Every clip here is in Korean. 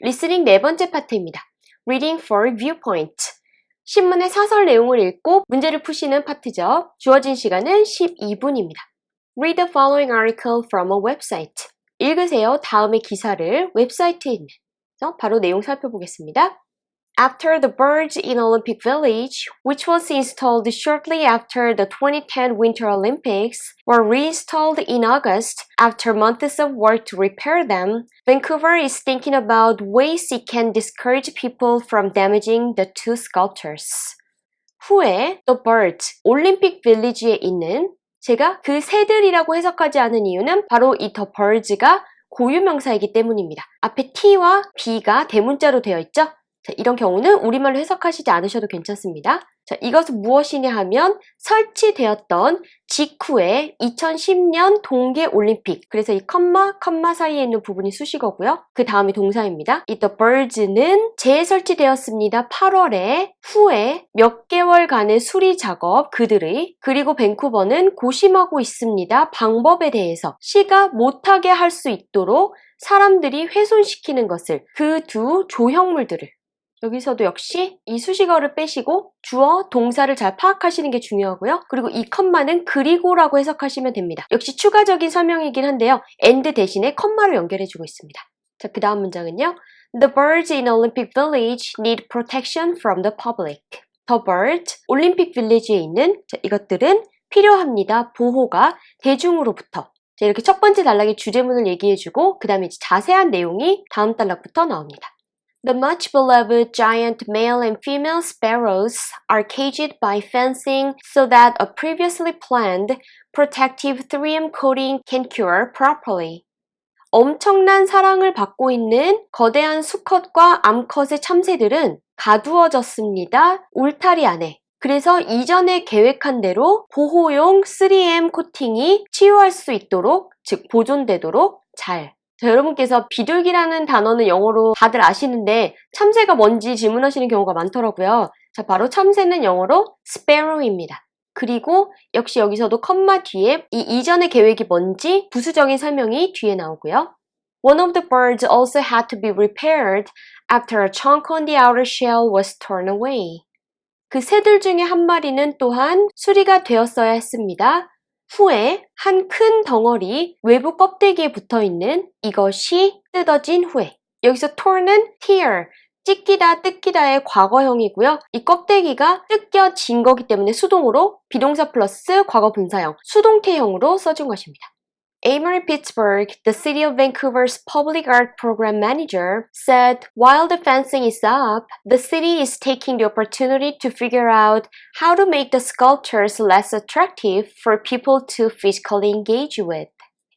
리스닝 네 번째 파트입니다. Reading for Viewpoint. 신문의 사설 내용을 읽고 문제를 푸시는 파트죠. 주어진 시간은 12분입니다. Read the following article from a website. 읽으세요. 다음의 기사를 웹사이트에 있는. 바로 내용 살펴보겠습니다. After the birds in Olympic Village, which was installed shortly after the 2010 Winter Olympics, were reinstalled in August after months of work to repair them, Vancouver is thinking about ways it can discourage people from damaging the two sculptures. 후에 The Birds, 올림픽 빌리지에 있는 제가 그 새들이라고 해석하지 않은 이유는 바로 이 The Birds가 고유명사이기 때문입니다. 앞에 T와 B가 대문자로 되어 있죠? 자, 이런 경우는 우리말로 해석하시지 않으셔도 괜찮습니다. 자, 이것은 무엇이냐 하면 설치되었던 직후에 2010년 동계올림픽, 그래서 이 컴마 사이에 있는 부분이 수식어고요. 그 다음이 동사입니다. 이 The Birds는 재설치되었습니다. 8월에 후에 몇 개월간의 수리 작업 그들의, 그리고 밴쿠버는 고심하고 있습니다. 방법에 대해서 시가 못하게 할 수 있도록 사람들이 훼손시키는 것을, 그 두 조형물들을. 여기서도 역시 이 수식어를 빼시고 주어, 동사를 잘 파악하시는 게 중요하고요. 그리고 이 컴마는 그리고라고 해석하시면 됩니다. 역시 추가적인 설명이긴 한데요. and 대신에 컴마로 연결해주고 있습니다. 자, 그 다음 문장은요. The birds in Olympic Village need protection from the public. The birds, 올림픽 빌리지에 있는 이것들은 필요합니다. 보호가 대중으로부터. 자, 이렇게 첫 번째 단락의 주제문을 얘기해주고 그 다음에 자세한 내용이 다음 단락부터 나옵니다. The much beloved giant male and female sparrows are caged by fencing so that a previously planned protective 3M coating can cure properly. 엄청난 사랑을 받고 있는 거대한 수컷과 암컷의 참새들은 가두어졌습니다. 울타리 안에. 그래서 이전에 계획한 대로 보호용 3M 코팅이 치유할 수 있도록, 즉 보존되도록 잘. 자, 여러분께서 비둘기라는 단어는 영어로 다들 아시는데 참새가 뭔지 질문하시는 경우가 많더라고요. 자, 바로 참새는 영어로 sparrow입니다. 그리고 역시 여기서도 컴마 뒤에 이 이전의 계획이 뭔지 부수적인 설명이 뒤에 나오고요. One of the birds also had to be repaired after a chunk on the outer shell was torn away. 그 새들 중에 한 마리는 또한 수리가 되었어야 했습니다. 후에 한 큰 덩어리 외부 껍데기에 붙어있는 이것이 뜯어진 후에. 여기서 torn은 tear, 찢기다, 뜯기다의 과거형이고요. 이 껍데기가 뜯겨진 거기 때문에 수동으로 비동사 플러스 과거 분사형, 수동태형으로 써준 것입니다. Amory Pittsburgh, the City of Vancouver's Public Art Program Manager, said while the fencing is up, the city is taking the opportunity to figure out how to make the sculptures less attractive for people to physically engage with.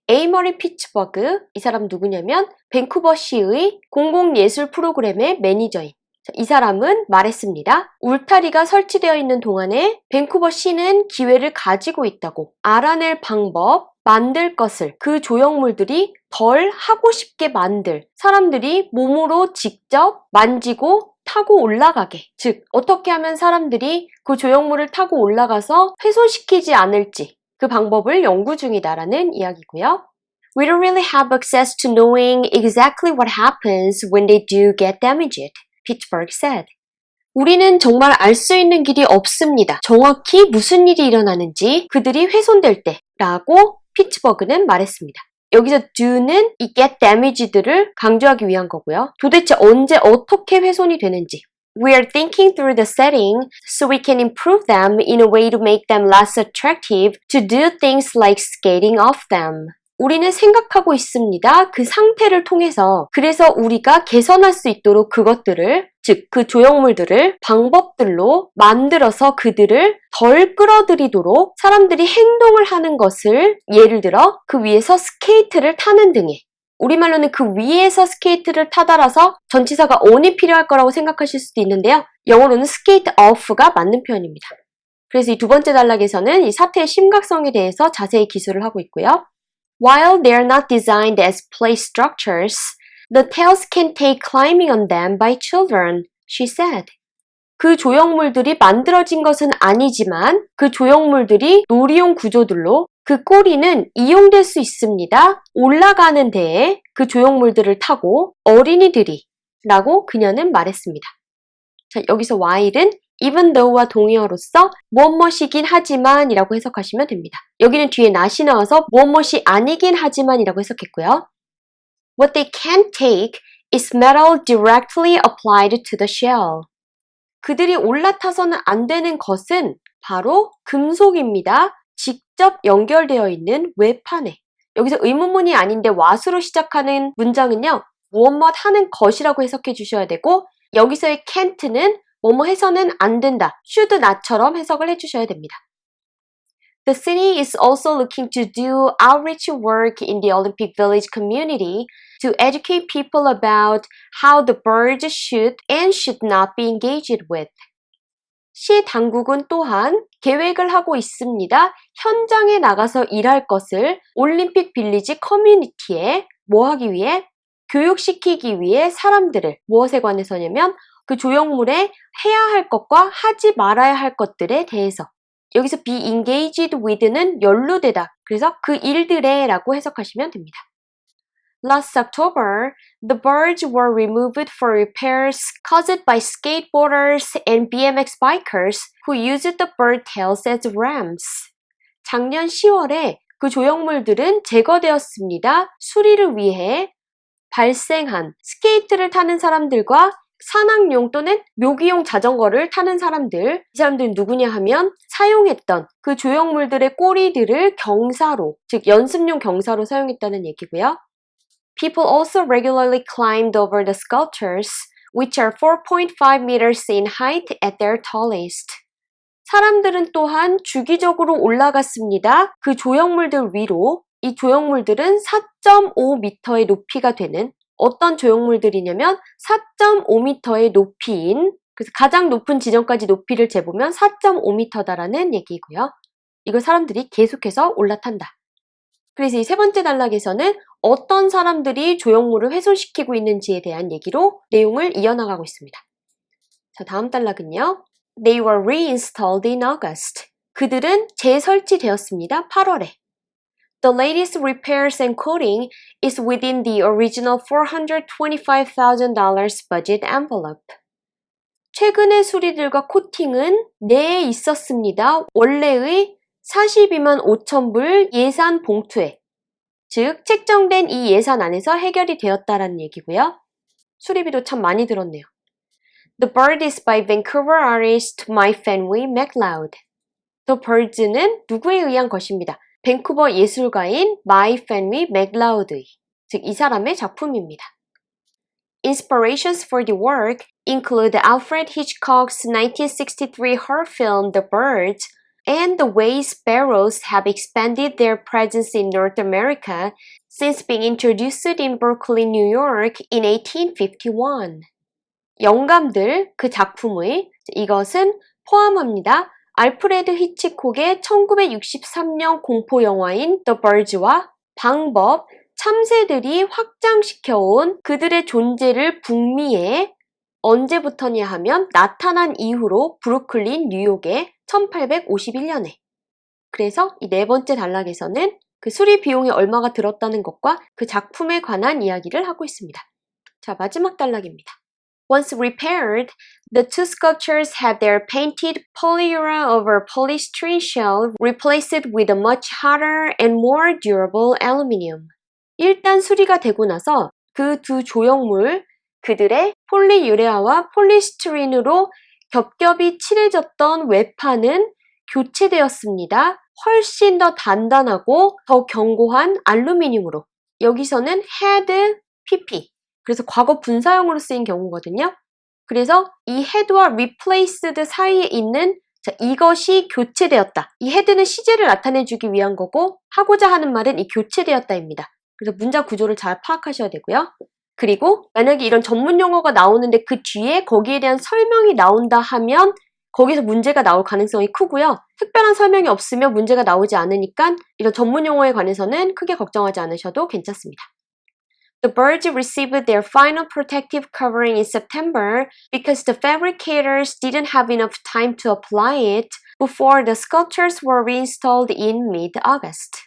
에이머리 피츠버그, 이 사람 누구냐면 밴쿠버시의 공공예술 프로그램의 매니저인. 이 사람은 말했습니다. 울타리가 설치되어 있는 동안에 밴쿠버시는 기회를 가지고 있다고. 알아낼 방법, 만들 것을, 그 조형물들이 덜 하고 싶게 만들, 사람들이 몸으로 직접 만지고 타고 올라가게. 즉, 어떻게 하면 사람들이 그 조형물을 타고 올라가서 훼손시키지 않을지 그 방법을 연구 중이다라는 이야기고요. We don't really have access to knowing exactly what happens when they do get damaged, Pittsburgh said. 우리는 정말 알 수 있는 길이 없습니다. 정확히 무슨 일이 일어나는지 그들이 훼손될 때 라고 피츠버그는 말했습니다. 여기서 do는 이 get damaged를 강조하기 위한 거고요. 도대체 언제 어떻게 훼손이 되는지. We are thinking through the setting so we can improve them in a way to make them less attractive to do things like skating off them. 우리는 생각하고 있습니다. 그 상태를 통해서 그래서 우리가 개선할 수 있도록 그것들을, 즉 그 조형물들을 방법들로 만들어서 그들을 덜 끌어들이도록 사람들이 행동을 하는 것을 예를 들어 그 위에서 스케이트를 타는 등의 우리말로는 그 위에서 스케이트를 타다라서 전치사가 on이 필요할 거라고 생각하실 수도 있는데요. 영어로는 skate off가 맞는 표현입니다. 그래서 이 두 번째 단락에서는 이 사태의 심각성에 대해서 자세히 기술을 하고 있고요. While they are not designed as play structures, the tails can take climbing on them by children, she said. 그 조형물들이 만들어진 것은 아니지만 그 조형물들이 놀이용 구조들로 그 꼬리는 이용될 수 있습니다. 올라가는 데에 그 조형물들을 타고 어린이들이 라고 그녀는 말했습니다. 자, 여기서 while은 even though와 동의어로서 무엇이긴 하지만 이라고 해석하시면 됩니다. 여기는 뒤에 not이 나와서 무엇이 아니긴 하지만 이라고 해석했고요. What they can't take is metal directly applied to the shell. 그들이 올라타서는 안 되는 것은 바로 금속입니다. 직접 연결되어 있는 외판에. 여기서 의문문이 아닌데 what으로 시작하는 문장은요. 무엇 하는 것이라고 해석해 주셔야 되고 여기서의 can't는 뭐뭐 해서는 안 된다. should not처럼 해석을 해주셔야 됩니다. The city is also looking to do outreach work in the Olympic Village community to educate people about how the birds should and should not be engaged with. 시 당국은 또한 계획을 하고 있습니다. 현장에 나가서 일할 것을 올림픽 빌리지 커뮤니티에 뭐 하기 위해? 교육시키기 위해 사람들을 무엇에 관해서냐면 그 조형물에 해야 할 것과 하지 말아야 할 것들에 대해서 여기서 be engaged with는 연루되다. 그래서 그 일들에 라고 해석하시면 됩니다. Last October, the birds were removed for repairs caused by skateboarders and BMX bikers who used the bird tails as ramps. 작년 10월에 그 조형물들은 제거되었습니다. 수리를 위해 발생한 스케이트를 타는 사람들과 산악용 또는 묘기용 자전거를 타는 사람들, 이 사람들은 누구냐 하면 사용했던 그 조형물들의 꼬리들을 경사로, 즉 연습용 경사로 사용했다는 얘기고요. People also regularly climbed over the sculptures, which are 4.5 meters in height at their tallest. 사람들은 또한 주기적으로 올라갔습니다. 그 조형물들 위로. 이 조형물들은 4.5m의 높이가 되는 어떤 조형물들이냐면 4.5m의 높이인, 그래서 가장 높은 지점까지 높이를 재보면 4.5m다라는 얘기고요. 이거 사람들이 계속해서 올라탄다. 그래서 이 세 번째 단락에서는 어떤 사람들이 조형물을 훼손시키고 있는지에 대한 얘기로 내용을 이어나가고 있습니다. 자, 다음 단락은요. They were reinstalled in August. 그들은 재설치되었습니다. 8월에. The latest repairs and coating is within the original $425,000 budget envelope. 최근의 수리들과 코팅은 내에 있었습니다. 원래의 42만 5천 불 예산 봉투에, 즉 책정된 이 예산 안에서 해결이 되었다라는 얘기고요. 수리비도 참 많이 들었네요. The Bird is by Vancouver artist Mike Fenway MacLeod. The Birds는 누구에 의한 것입니다. 밴쿠버 예술가인 Mike Fenway MacLeod의, 즉 이 사람의 작품입니다. Inspirations for the work include Alfred Hitchcock's 1963 horror film The Birds and the way sparrows have expanded their presence in North America since being introduced in Berkeley, New York in 1851. 영감들, 그 작품의, 이것은 포함합니다. 알프레드 히치콕의 1963년 공포 영화인 The Birds와 방법, 참새들이 확장시켜온 그들의 존재를 북미에 언제부터냐 하면 나타난 이후로 브루클린, 뉴욕에 1851년에. 그래서 이 네 번째 단락에서는 그 수리 비용이 얼마가 들었다는 것과 그 작품에 관한 이야기를 하고 있습니다. 자, 마지막 단락입니다. Once repaired, the two sculptures had their painted polyurethane over polystyrene shell replaced with a much harder and more durable aluminum. 일단 수리가 되고 나서 그 두 조형물, 그들의 폴리유레아와 폴리스티린으로 겹겹이 칠해졌던 외판은 교체되었습니다. 훨씬 더 단단하고 더 견고한 알루미늄으로. 여기서는 had, pp. 그래서 과거 분사형으로 쓰인 경우거든요. 그래서 이 had와 replaced 사이에 있는 이것이 교체되었다. 이 had는 시제를 나타내주기 위한 거고 하고자 하는 말은 이 교체되었다입니다. 그래서 문장 구조를 잘 파악하셔야 되고요. 그리고 만약에 이런 전문 용어가 나오는데 그 뒤에 거기에 대한 설명이 나온다 하면 거기서 문제가 나올 가능성이 크고요. 특별한 설명이 없으면 문제가 나오지 않으니까 이런 전문 용어에 관해서는 크게 걱정하지 않으셔도 괜찮습니다. The birds received their final protective covering in September because the fabricators didn't have enough time to apply it before the sculptures were reinstalled in mid-August.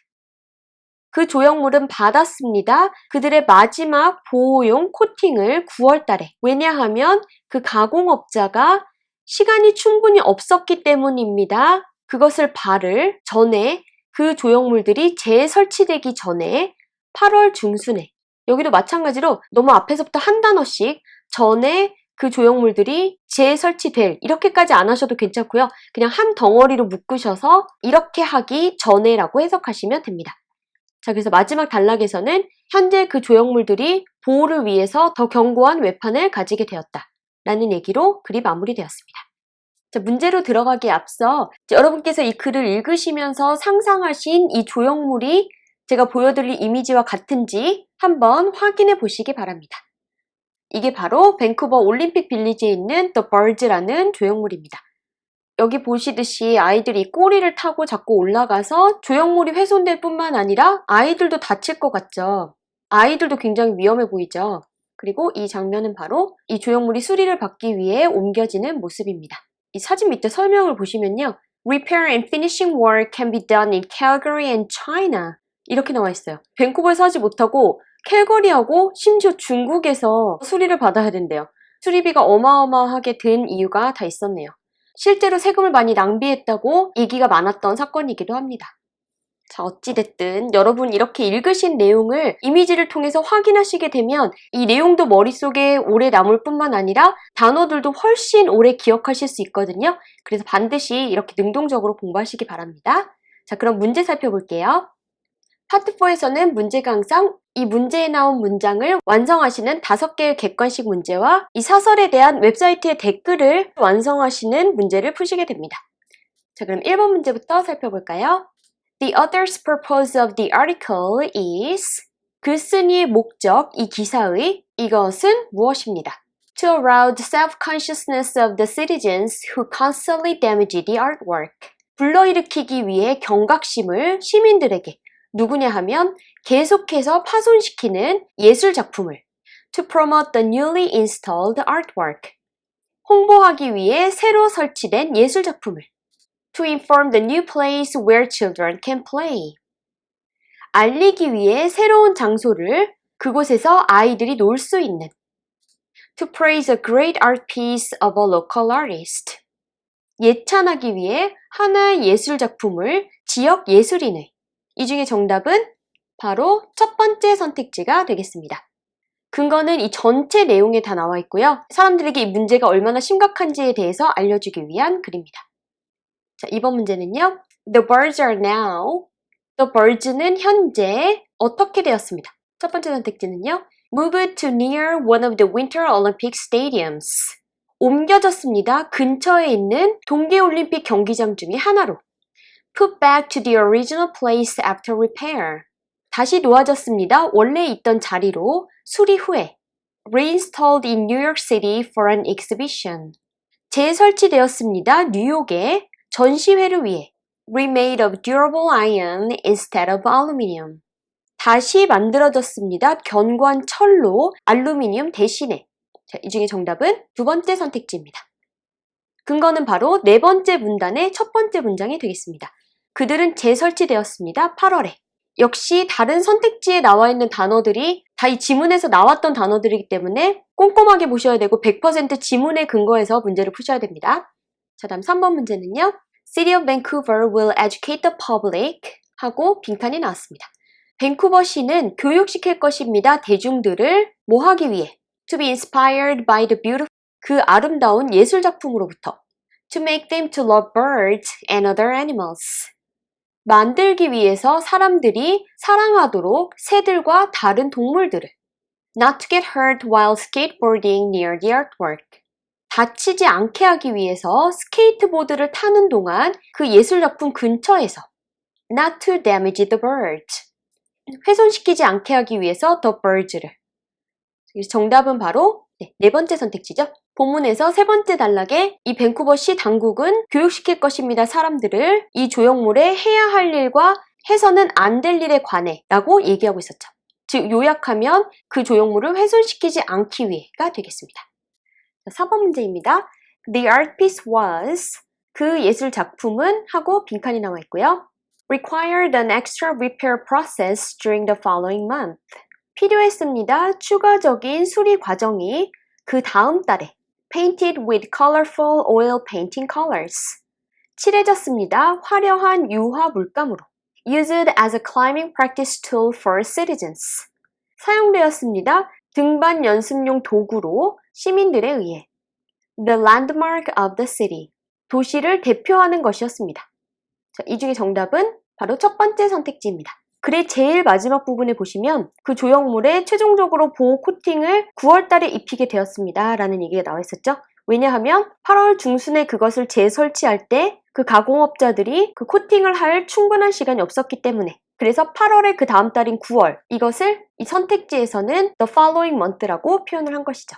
그 조형물은 받았습니다. 그들의 마지막 보호용 코팅을 9월 달에. 왜냐하면 그 가공업자가 시간이 충분히 없었기 때문입니다. 그것을 바를 전에 그 조형물들이 재설치되기 전에 8월 중순에 여기도 마찬가지로 너무 앞에서부터 한 단어씩 전에 그 조형물들이 재설치될 이렇게까지 안 하셔도 괜찮고요. 그냥 한 덩어리로 묶으셔서 이렇게 하기 전에라고 해석하시면 됩니다. 자, 그래서 마지막 단락에서는 현재 그 조형물들이 보호를 위해서 더 견고한 외판을 가지게 되었다 라는 얘기로 글이 마무리되었습니다. 자, 문제로 들어가기에 앞서 여러분께서 이 글을 읽으시면서 상상하신 이 조형물이 제가 보여드릴 이미지와 같은지 한번 확인해 보시기 바랍니다. 이게 바로 밴쿠버 올림픽 빌리지에 있는 The Birds라는 조형물입니다. 여기 보시듯이 아이들이 꼬리를 타고 자꾸 올라가서 조형물이 훼손될 뿐만 아니라 아이들도 다칠 것 같죠. 아이들도 굉장히 위험해 보이죠. 그리고 이 장면은 바로 이 조형물이 수리를 받기 위해 옮겨지는 모습입니다. 이 사진 밑에 설명을 보시면요. Repair and finishing work can be done in Calgary and China. 이렇게 나와 있어요. 밴쿠버에서 하지 못하고 캘거리하고 심지어 중국에서 수리를 받아야 된대요. 수리비가 어마어마하게 든 이유가 다 있었네요. 실제로 세금을 많이 낭비했다고 얘기가 많았던 사건이기도 합니다. 자, 어찌됐든 여러분 이렇게 읽으신 내용을 이미지를 통해서 확인하시게 되면 이 내용도 머릿속에 오래 남을 뿐만 아니라 단어들도 훨씬 오래 기억하실 수 있거든요. 그래서 반드시 이렇게 능동적으로 공부하시기 바랍니다. 자, 그럼 문제 살펴볼게요. 파트 4에서는 문제가 항상 이 문제에 나온 문장을 완성하시는 5개의 객관식 문제와 이 사설에 대한 웹사이트의 댓글을 완성하시는 문제를 푸시게 됩니다. 자, 그럼 1번 문제부터 살펴볼까요? The author's purpose of the article is 글쓴이의 목적, 이 기사의 이것은 무엇입니다? To arouse self-consciousness of the citizens who constantly damage the artwork. 불러일으키기 위해 경각심을 시민들에게 누구냐 하면 계속해서 파손시키는 예술 작품을 To promote the newly installed artwork. 홍보하기 위해 새로 설치된 예술 작품을 To inform the new place where children can play. 알리기 위해 새로운 장소를 그곳에서 아이들이 놀 수 있는 To praise a great art piece of a local artist. 예찬하기 위해 하나의 예술 작품을 지역 예술인의 이 중에 정답은 바로 첫 번째 선택지가 되겠습니다. 근거는 이 전체 내용에 다 나와 있고요. 사람들에게 이 문제가 얼마나 심각한지에 대해서 알려주기 위한 글입니다. 자, 2번 문제는요. The birds are now. The birds는 현재 어떻게 되었습니다. 첫 번째 선택지는요. Moved to near one of the Winter Olympic stadiums. 옮겨졌습니다. 근처에 있는 동계올림픽 경기장 중에 하나로. Put back to the original place after repair. 다시 놓아졌습니다. 원래 있던 자리로 수리 후에. Reinstalled in New York City for an exhibition. 재설치되었습니다. 뉴욕에 전시회를 위해. Remade of durable iron instead of aluminum. 다시 만들어졌습니다. 견고한 철로 알루미늄 대신에. 자, 이 중에 정답은 두 번째 선택지입니다. 근거는 바로 네 번째 문단의 첫 번째 문장이 되겠습니다. 그들은 재설치되었습니다. 8월에. 역시 다른 선택지에 나와 있는 단어들이 다 이 지문에서 나왔던 단어들이기 때문에 꼼꼼하게 보셔야 되고 100% 지문에 근거해서 문제를 푸셔야 됩니다. 자, 다음 3번 문제는요. City of Vancouver will educate the public 하고 빈칸이 나왔습니다. 밴쿠버시는 교육시킬 것입니다. 대중들을 뭐 하기 위해? To be inspired by the beautiful 그 아름다운 예술 작품으로부터 To make them to love birds and other animals 만들기 위해서 사람들이 사랑하도록 새들과 다른 동물들을 Not to get hurt while skateboarding near the artwork 다치지 않게 하기 위해서 스케이트보드를 타는 동안 그 예술 작품 근처에서 Not to damage the birds 훼손시키지 않게 하기 위해서 the birds를 정답은 바로 네 번째 선택지죠. 본문에서 세 번째 단락에 이 밴쿠버시 당국은 교육시킬 것입니다. 사람들을 이 조형물에 해야 할 일과 해서는 안 될 일에 관해 라고 얘기하고 있었죠. 즉 요약하면 그 조형물을 훼손시키지 않기 위해가 되겠습니다. 4번 문제입니다. The art piece was 그 예술 작품은 하고 빈칸이 나와 있고요. required an extra repair process during the following month. 필요했습니다. 추가적인 수리 과정이 그 다음 달에 painted with colorful oil painting colors. 칠해졌습니다. 화려한 유화 물감으로. used as a climbing practice tool for citizens. 사용되었습니다. 등반 연습용 도구로 시민들에 의해. The landmark of the city. 도시를 대표하는 것이었습니다. 자, 이 중에 정답은 바로 첫 번째 선택지입니다. 글의 제일 마지막 부분에 보시면 그 조형물에 최종적으로 보호 코팅을 9월 달에 입히게 되었습니다. 라는 얘기가 나와 있었죠. 왜냐하면 8월 중순에 그것을 재설치할 때 그 가공업자들이 그 코팅을 할 충분한 시간이 없었기 때문에 그래서 8월의 그 다음 달인 9월 이것을 이 선택지에서는 the following month라고 표현을 한 것이죠.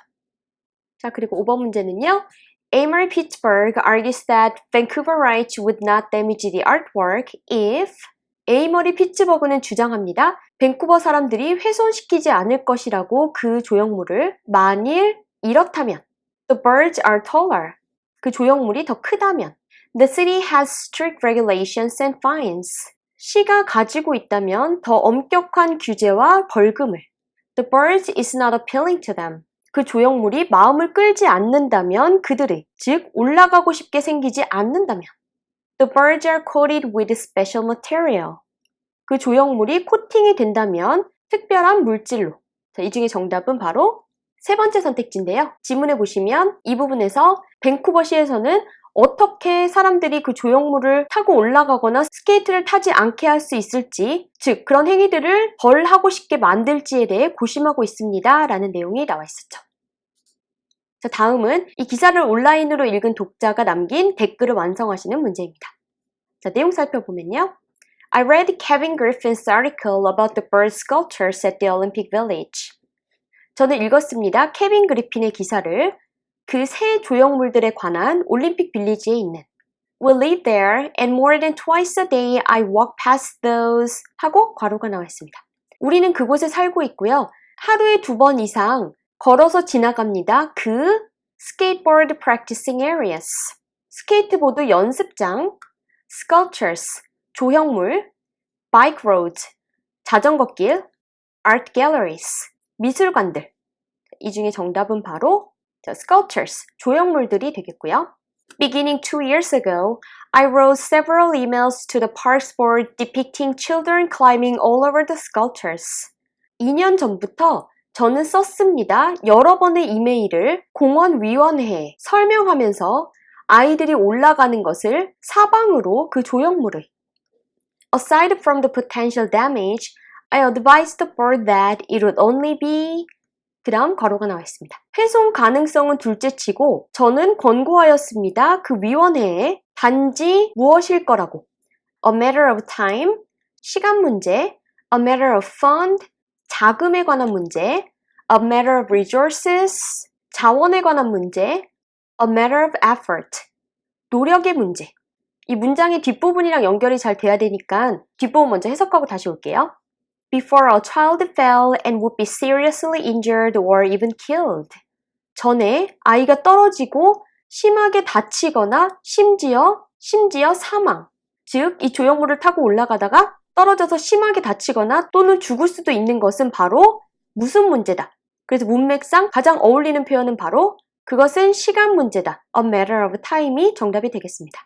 자, 그리고 5번 문제는요. Amory Pittsburgh argues that Vancouverites would not damage the artwork if 에이머리 피츠버그는 주장합니다. 밴쿠버 사람들이 훼손시키지 않을 것이라고 그 조형물을 만일 이렇다면 The birds are taller. 그 조형물이 더 크다면 The city has strict regulations and fines. 시가 가지고 있다면 더 엄격한 규제와 벌금을 The birds is not appealing to them. 그 조형물이 마음을 끌지 않는다면 그들의, 즉 올라가고 싶게 생기지 않는다면 The birds are coated with special material. 그 조형물이 코팅이 된다면 특별한 물질로. 자, 이 중에 정답은 바로 세 번째 선택지인데요. 지문에 보시면 이 부분에서 밴쿠버시에서는 어떻게 사람들이 그 조형물을 타고 올라가거나 스케이트를 타지 않게 할 수 있을지, 즉 그런 행위들을 덜 하고 싶게 만들지에 대해 고심하고 있습니다. 라는 내용이 나와 있었죠. 자, 다음은 이 기사를 온라인으로 읽은 독자가 남긴 댓글을 완성하시는 문제입니다. 자, 내용 살펴보면요. I read Kevin Griffin's article about the bird sculptures at the Olympic Village. 저는 읽었습니다. 케빈 그리핀의 기사를 그 새 조형물들에 관한 올림픽 빌리지에 있는 We live there and more than twice a day I walk past those 하고 괄호가 나와 있습니다. 우리는 그곳에 살고 있고요. 하루에 2번 이상 걸어서 지나갑니다. 그 skateboard practicing areas. 스케이트보드 연습장, sculptures, 조형물, bike roads, 자전거길, art galleries, 미술관들. 이 중에 정답은 바로 sculptures, 조형물들이 되겠고요. Beginning 2 years ago, I wrote several emails to the Parks Board depicting children climbing all over the sculptures. 2년 전부터 저는 썼습니다. 여러 번의 이메일을 공원위원회에 설명하면서 아이들이 올라가는 것을 사방으로 그 조형물을 Aside from the potential damage, I advised the board that it would only be 그 다음 괄호가 나와 있습니다. 훼손 가능성은 둘째치고 저는 권고하였습니다. 그 위원회에 단지 무엇일 거라고 A matter of time, 시간 문제 A matter of fund, 자금에 관한 문제 A matter of resources, 자원에 관한 문제 A matter of effort, 노력의 문제 이 문장의 뒷부분이랑 연결이 잘 돼야 되니까 뒷부분 먼저 해석하고 다시 올게요. Before a child fell and would be seriously injured or even killed. 전에 아이가 떨어지고 심하게 다치거나 심지어 사망. 즉, 이 조형물을 타고 올라가다가 떨어져서 심하게 다치거나 또는 죽을 수도 있는 것은 바로 무슨 문제다. 그래서 문맥상 가장 어울리는 표현은 바로 그것은 시간 문제다. A matter of time이 정답이 되겠습니다.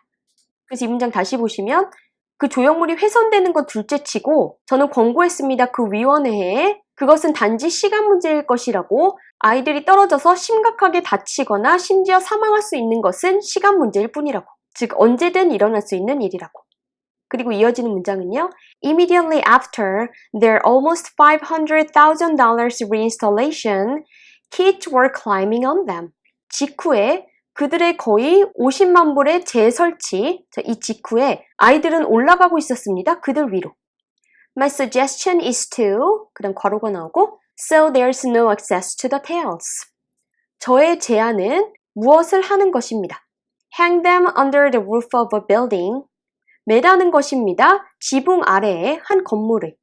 그래서 이 문장 다시 보시면 그 조형물이 훼손되는 건 둘째치고 저는 권고했습니다. 그 위원회에 그것은 단지 시간 문제일 것이라고 아이들이 떨어져서 심각하게 다치거나 심지어 사망할 수 있는 것은 시간 문제일 뿐이라고. 즉 언제든 일어날 수 있는 일이라고. 그리고 이어지는 문장은요. Immediately after their almost $500,000 reinstallation, kids were climbing on them. 직후에 그들의 거의 50만 불의 재설치, 이 직후에 아이들은 올라가고 있었습니다. 그들 위로. My suggestion is to, 그 다음 괄호가 나오고 So there's no access to the tails. 저의 제안은 무엇을 하는 것입니다. Hang them under the roof of a building. 매다는 것입니다. 지붕 아래에 한 건물을.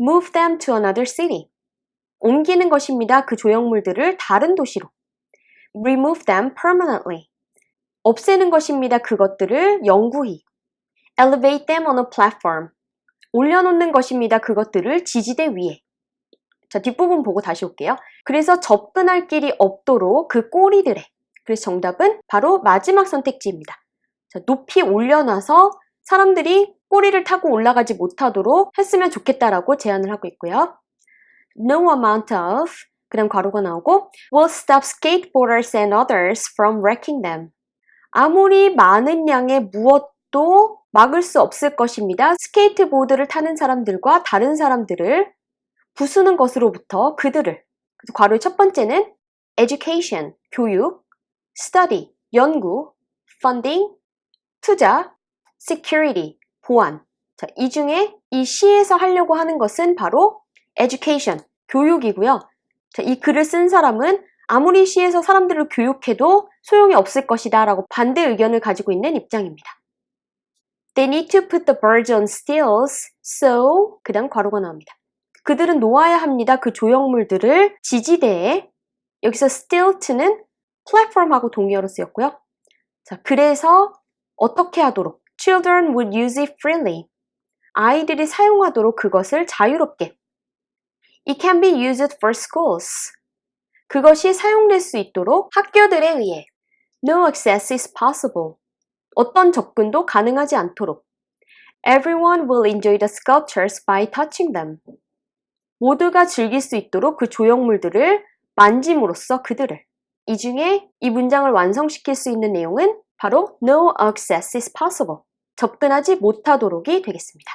Move them to another city. 옮기는 것입니다. 그 조형물들을 다른 도시로. Remove them permanently. 없애는 것입니다. 그것들을 영구히. Elevate them on a platform. 올려놓는 것입니다. 그것들을 지지대 위에. 자, 뒷부분 보고 다시 올게요. 그래서 접근할 길이 없도록 그 꼬리들에. 그래서 정답은 바로 마지막 선택지입니다. 자, 높이 올려놔서 사람들이 꼬리를 타고 올라가지 못하도록 했으면 좋겠다라고 제안을 하고 있고요. No amount of, 그 다음 괄호가 나오고 will stop skateboarders and others from wrecking them. 아무리 많은 양의 무엇도 막을 수 없을 것입니다. 스케이트보드를 타는 사람들과 다른 사람들을 부수는 것으로부터 그들을. 그래서 괄호의 첫 번째는 education, 교육, study, 연구, funding, 투자, security, 보안. 자, 이 중에 이 시에서 하려고 하는 것은 바로 education, 교육이고요. 자, 이 글을 쓴 사람은 아무리 시에서 사람들을 교육해도 소용이 없을 것이다 라고 반대 의견을 가지고 있는 입장입니다. They need to put the birds on stilts, so 그 다음 괄호가 나옵니다. 그들은 놓아야 합니다. 그 조형물들을 지지대에. 여기서 stilt는 플랫폼하고 동의어로 쓰였고요. 자, 그래서 어떻게 하도록? Children would use it freely. 아이들이 사용하도록 그것을 자유롭게. It can be used for schools. 그것이 사용될 수 있도록 학교들에 의해. No access is possible. 어떤 접근도 가능하지 않도록. Everyone will enjoy the sculptures by touching them. 모두가 즐길 수 있도록 그 조형물들을 만짐으로써 그들을. 이 중에 이 문장을 완성시킬 수 있는 내용은 바로 No access is possible. 접근하지 못하도록이 되겠습니다.